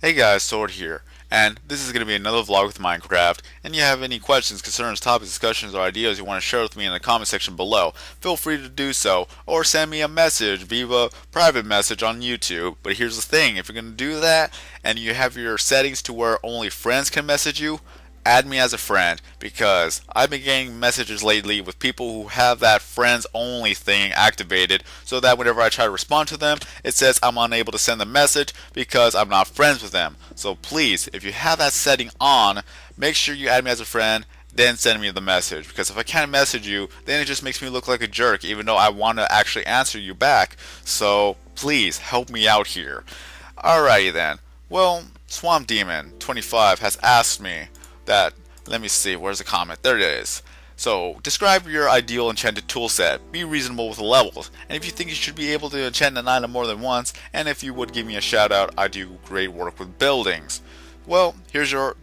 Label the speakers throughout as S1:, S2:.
S1: Hey guys, Sword here, and this is going to be another vlog with Minecraft, and you have any questions, concerns, topics, discussions, or ideas you want to share with me in the comment section below, feel free to do so, or send me a message via private message on YouTube. But here's the thing, if you're going to do that, and you have your settings to where only friends can message you, add me as a friend, because I've been getting messages lately with people who have that friends only thing activated, so that whenever I try to respond to them, it says I'm unable to send the message because I'm not friends with them. So please, if you have that setting on, make sure you add me as a friend, then send me the message, because if I can't message you, then it just makes me look like a jerk, even though I want to actually answer you back. So please help me out here. Alrighty then. Well, Swamp Demon 25 has asked me that, let me see, where's the comment? There it is. So, describe your ideal enchanted toolset. Be reasonable with the levels. And if you think you should be able to enchant an item more than once, and if you would give me a shout out, I do great work with buildings. Well, here's your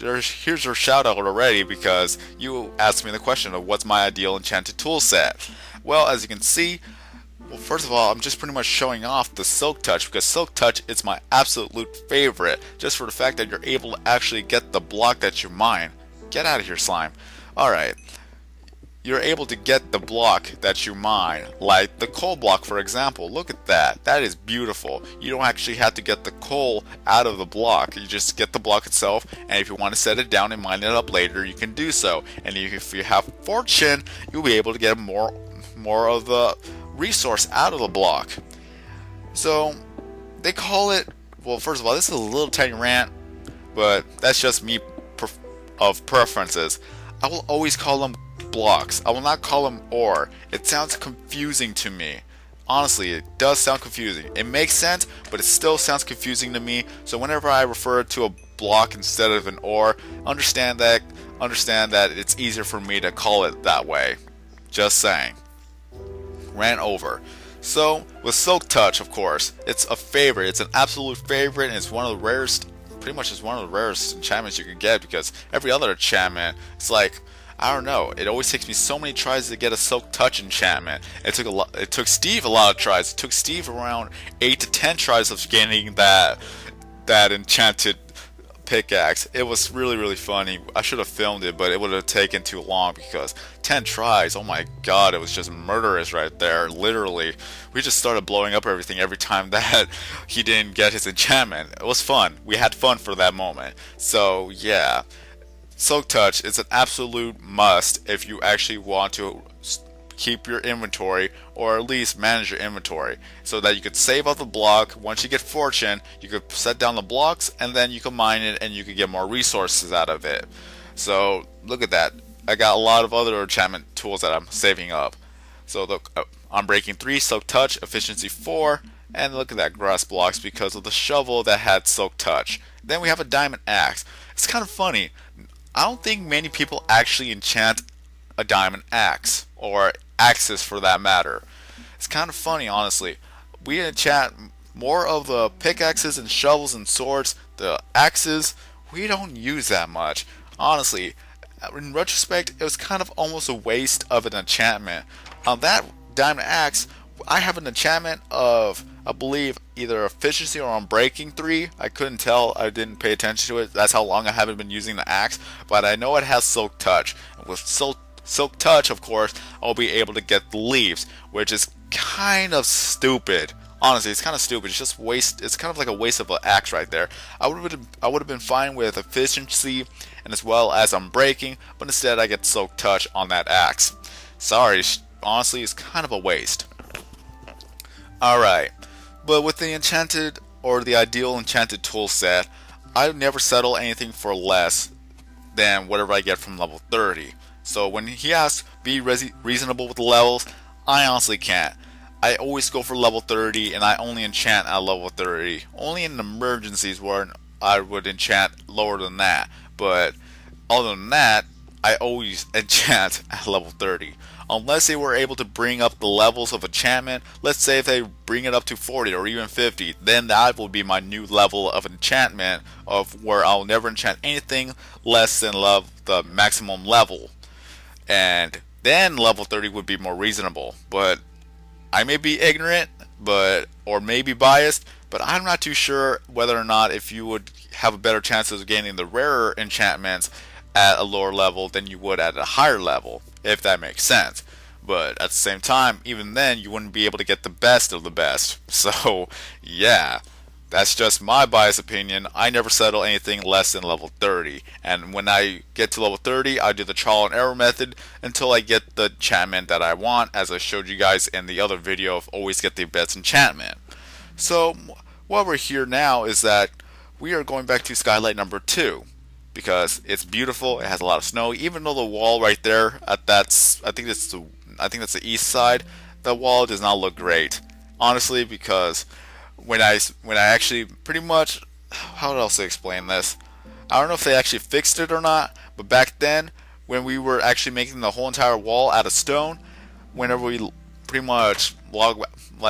S1: shout out already, because you asked me the question of what's my ideal enchanted toolset. Well, as you can see, well, first of all, I'm just pretty much showing off the Silk Touch, because Silk Touch is my absolute favorite, just for the fact that you're able to actually get the block that you mine. Get out of here, slime. Alright, you're able to get the block that you mine, like the coal block, for example. Look at that. That is beautiful. You don't actually have to get the coal out of the block. You just get the block itself, and if you want to set it down and mine it up later, you can do so. And if you have fortune, you'll be able to get more of the resource out of the block. So they call it, well, first of all, this is a little tiny rant, but that's just me of preferences. I will always call them blocks. I will not call them ore. It sounds confusing to me. Honestly, it does sound confusing. It makes sense, but it still sounds confusing to me. So whenever I refer to a block instead of an ore, understand that it's easier for me to call it that way. Just saying. Ran over. So with Silk Touch, of course, it's a favorite. It's an absolute favorite, and it's one of the rarest. Pretty much, it's one of the rarest enchantments you can get, because every other enchantment, it's like, I don't know. It always takes me so many tries to get a Silk Touch enchantment. It took Steve a lot of tries. It took Steve around 8 to 10 tries of getting that enchanted pickaxe. It was really funny. I should have filmed it, but it would have taken too long, because 10 tries, oh my god, it was just murderous right there. Literally, we just started blowing up everything every time that he didn't get his enchantment. It was fun. We had fun for that moment. So yeah, Silk Touch is an absolute must if you actually want to keep your inventory, or at least manage your inventory, so that you could save up the block. Once you get fortune, you could set down the blocks, and then you can mine it, and you could get more resources out of it. So look at that. I got a lot of other enchantment tools that I'm saving up. So look, Unbreaking 3, Silk Touch, Efficiency 4, and look at that, grass blocks, because of the shovel that had Silk Touch. Then we have a diamond axe. It's kind of funny. I don't think many people actually enchant a diamond axe, or axes for that matter. It's kind of funny, honestly. We enchant more of the pickaxes and shovels and swords. The axes, we don't use that much. Honestly, in retrospect, it was kind of almost a waste of an enchantment. On that diamond axe, I have an enchantment of, I believe, either Efficiency or Unbreaking 3. I couldn't tell. I didn't pay attention to it. That's how long I haven't been using the axe. But I know it has Silk Touch. And with Silk Touch, of course, I'll be able to get the leaves, which is kind of stupid. Honestly, it's kind of stupid. It's just waste. It's kind of like a waste of an axe right there. I would have been fine with Efficiency and as well as Unbreaking, but instead I get Silk Touch on that axe. Sorry, honestly, it's kind of a waste. Alright, but with the enchanted, or the ideal enchanted tool set, I never settle anything for less than whatever I get from level 30. So when he asks, be reasonable with the levels, I honestly can't. I always go for level 30, and I only enchant at level 30. Only in emergencies where I would enchant lower than that. But other than that, I always enchant at level 30. Unless they were able to bring up the levels of enchantment. Let's say if they bring it up to 40 or even 50, then that will be my new level of enchantment, of where I'll never enchant anything less than the maximum level. And then level 30 would be more reasonable. But I may be ignorant, or maybe biased, But I'm not too sure whether or not if you would have a better chance of gaining the rarer enchantments at a lower level than you would at a higher level, if that makes sense. But at the same time, even then, you wouldn't be able to get the best of the best. So, yeah, that's just my biased opinion. I never settle anything less than level 30. And when I get to level 30, I do the trial and error method until I get the enchantment that I want, as I showed you guys in the other video of always get the best enchantment. So, what we're here now is that we are going back to Skylight number 2. Because it's beautiful, it has a lot of snow. Even though the wall right there, I think that's the east side, the wall does not look great. Honestly, because when I actually pretty much, how else to explain this? I don't know if they actually fixed it or not, but back then, when we were actually making the whole entire wall out of stone, whenever we pretty much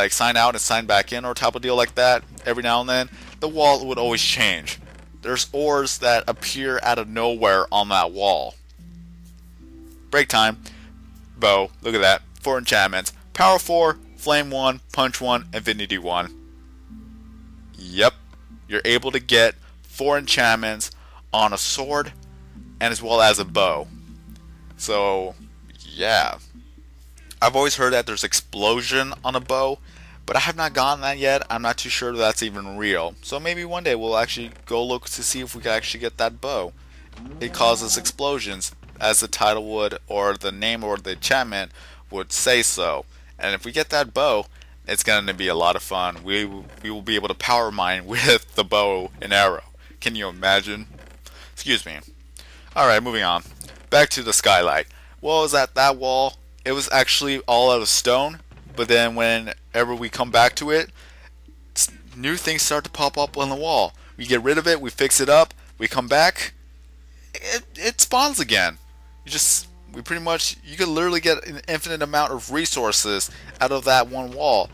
S1: sign out and sign back in or type of deal like that, every now and then, the wall would always change. There's ores that appear out of nowhere on that wall. Break time. Bow. Look at that. 4 enchantments. Power 4, Flame 1, Punch 1, Infinity 1. Yep. You're able to get 4 enchantments on a sword and as well as a bow. So, yeah. I've always heard that there's explosion on a bow, but I have not gotten that yet. I'm not too sure that's even real. So maybe one day we'll actually go look to see if we can actually get that bow. It causes explosions, as the title would, or the name or the enchantment would say so. And if we get that bow, it's going to be a lot of fun. We will be able to power mine with the bow and arrow. Can you imagine? Excuse me. Alright, moving on. Back to the Skylight. Well, is that wall? It was actually all out of stone. But then whenever we come back to it, new things start to pop up on the wall. We get rid of it, we fix it up, we come back, it spawns again. You could literally get an infinite amount of resources out of that one wall.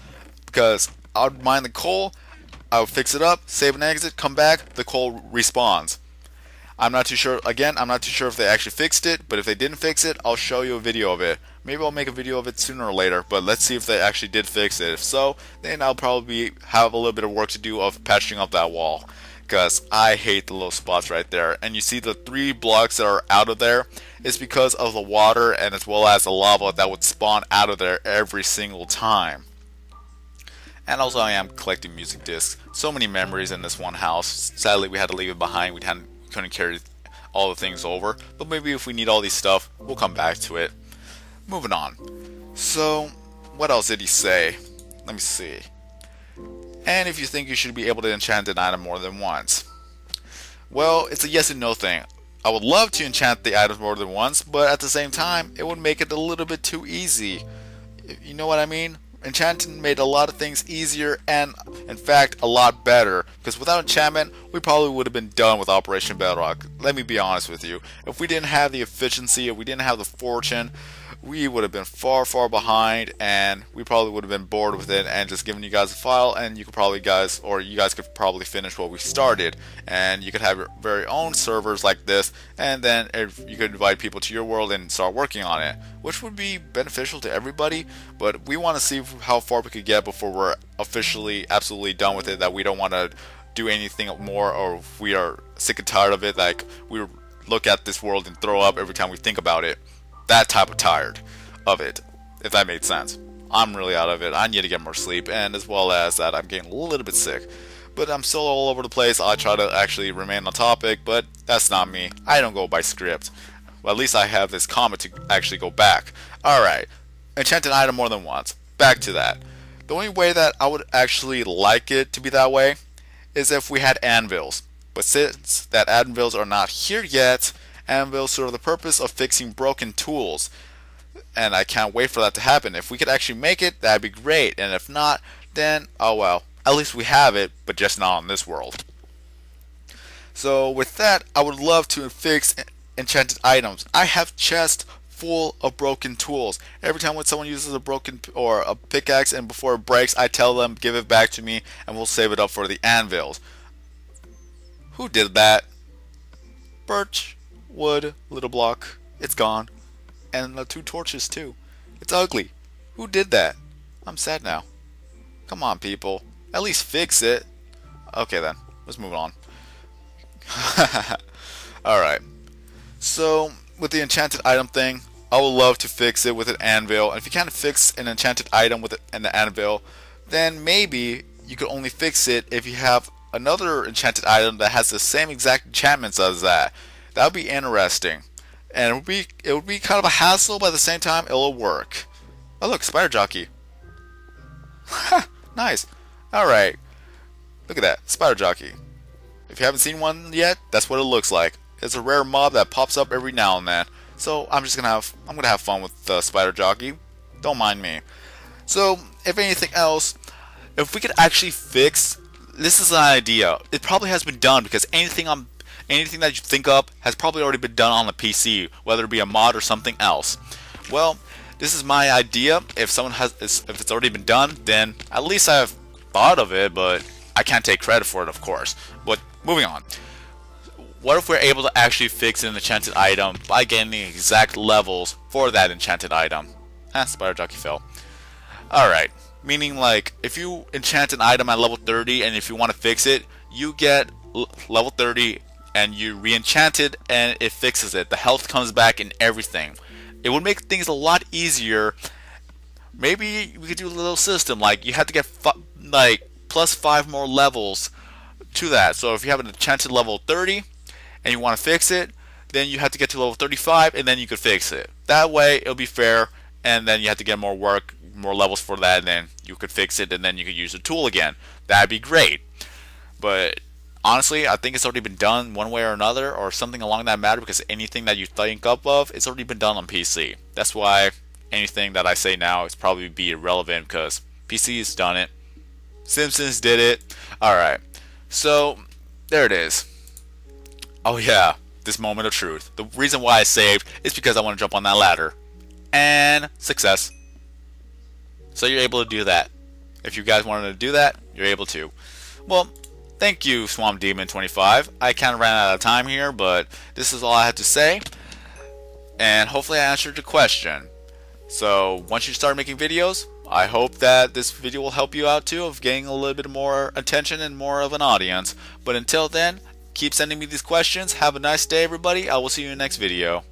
S1: Because I would mine the coal, I would fix it up, save and exit, come back, the coal respawns. I'm not too sure if they actually fixed it, but if they didn't fix it, I'll show you a video of it. Maybe I'll make a video of it sooner or later, but let's see if they actually did fix it. If so, then I'll probably have a little bit of work to do of patching up that wall. Because I hate the little spots right there. And you see the 3 blocks that are out of there, it's because of the water and as well as the lava that would spawn out of there every single time. And also I am collecting music discs. So many memories in this one house. Sadly we had to leave it behind. We couldn't carry all the things over. But maybe if we need all these stuff, we'll come back to it. Moving on. So, what else did he say? Let me see. And if you think you should be able to enchant an item more than once. Well, it's a yes and no thing. I would love to enchant the items more than once, but at the same time, it would make it a little bit too easy. You know what I mean? Enchanting made a lot of things easier and, in fact, a lot better. Because without enchantment, we probably would have been done with Operation Bedrock. Let me be honest with you. If we didn't have the efficiency, if we didn't have the fortune, we would have been far behind, and we probably would have been bored with it and just given you guys a file, and you guys could probably finish what we started, and you could have your very own servers like this, and then you could invite people to your world and start working on it, which would be beneficial to everybody. But we want to see how far we could get before we're officially absolutely done with it, that we don't want to do anything more, or if we are sick and tired of it, like we look at this world and throw up every time we think about it. That type of tired of it, if that made sense. I'm really out of it. I need to get more sleep, and as well as that, I'm getting a little bit sick. But I'm still all over the place. I try to actually remain on topic, but that's not me. I don't go by script. Well, at least I have this comment to actually go back. Alright, enchant an item more than once. Back to that. The only way that I would actually like it to be that way is if we had anvils. But since that anvils are not here yet, anvils serve the purpose of fixing broken tools, and I can't wait for that to happen. If we could actually make it, that'd be great, and if not, then oh well, at least we have it, but just not on this world. So with that, I would love to fix enchanted items. I have chests full of broken tools. Every time when someone uses a broken or a pickaxe and before it breaks, I tell them give it back to me and we'll save it up for the anvils. Who did that? Birch, wood, little block, it's gone. And the 2 torches too. It's ugly. Who did that? I'm sad now. Come on people, at least fix it. Okay then, let's move on. Alright, so with the enchanted item thing, I would love to fix it with an anvil. And if you can't fix an enchanted item with an anvil, then maybe you could only fix it if you have another enchanted item that has the same exact enchantments as that. That would be interesting. And it would be kind of a hassle, but at the same time it'll work. Oh look, spider jockey. Nice. Alright. Look at that, spider jockey. If you haven't seen one yet, that's what it looks like. It's a rare mob that pops up every now and then. So I'm gonna have fun with the spider jockey. Don't mind me. So if anything else, if we could actually fix, this is an idea. It probably has been done because anything that you think of has probably already been done on the PC, whether it be a mod or something else. Well, this is my idea. If it's already been done, then at least I've thought of it, but I can't take credit for it, of course. But moving on. What if we're able to actually fix an enchanted item by getting the exact levels for that enchanted item? Spider jockey fell. Alright, meaning like if you enchant an item at level 30 and if you want to fix it, you get level 30 and you re-enchant it and it fixes it. The health comes back and everything. It would make things a lot easier. Maybe we could do a little system like you have to get like plus 5 more levels to that. So if you have an enchanted level 30 and you want to fix it, then you have to get to level 35 and then you could fix it. That way it'll be fair, and then you have to get more levels for that, and then you could fix it, and then you could use the tool again. That'd be great. But honestly, I think it's already been done one way or another, or something along that matter, because anything that you think of, it's already been done on PC. That's why anything that I say now is probably be irrelevant, because PC's done it. Simpsons did it. Alright, so there it is. Oh yeah, this moment of truth. The reason why I saved is because I want to jump on that ladder. And success. So you're able to do that. If you guys wanted to do that, you're able to. Well, thank you, Swamp Demon 25. I kind of ran out of time here, but this is all I had to say. And hopefully I answered your question. So once you start making videos, I hope that this video will help you out too, of getting a little bit more attention and more of an audience. But until then, keep sending me these questions. Have a nice day, everybody. I will see you in the next video.